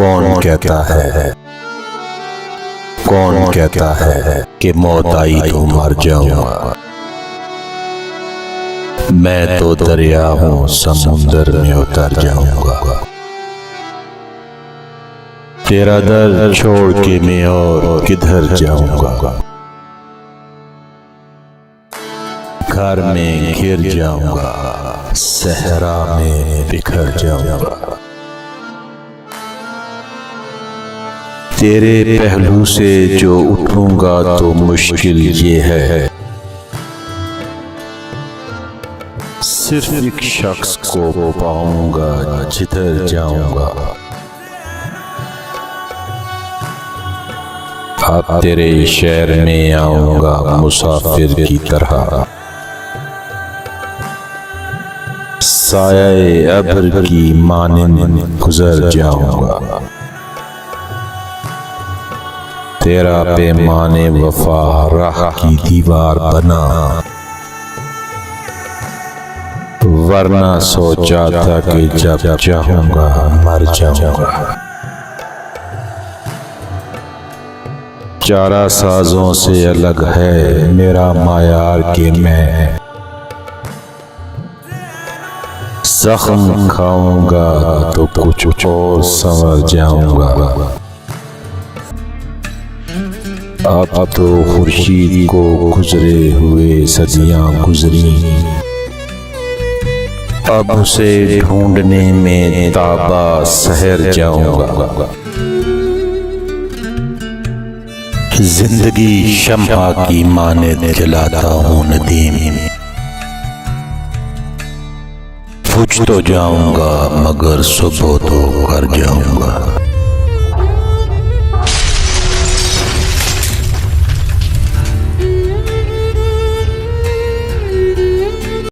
कौन कहता है कि मौत आई तो मर जाऊंगा। मैं तो दरिया हूँ, समुंदर में उतर जाऊंगा। तेरा दर्द छोड़ के मैं और किधर जाऊंगा। घर में घिर जाऊंगा, सहरा में बिखर जाऊंगा। तेरे पहलू से जो उठूंगा तो मुश्किल ये है, सिर्फ एक शख्स को पाऊंगा जिधर जाऊंगा। अब तेरे शहर में आऊंगा मुसाफिर की तरह, साये अब्र की मानिंद गुजर जाऊंगा। तेरा पैमाने वफा राह की दीवार बना, वरना सोचा था कि जब चाहूंगा मर जाऊंगा। चारा साजों से अलग है मेरा मायार के मैं, जख्म खाऊंगा तो कुछ और संवर जाऊंगा। अब तो खुर्शीद को गुजरे हुए सदियां गुजरी, अब उसे ढूंढने में ताबा सहर जाऊंगा। जिंदगी शम्मा की मानिंद जलाता हूँ नदीम, बुझ तो जाऊंगा मगर सुबह तो कर जाऊंगा।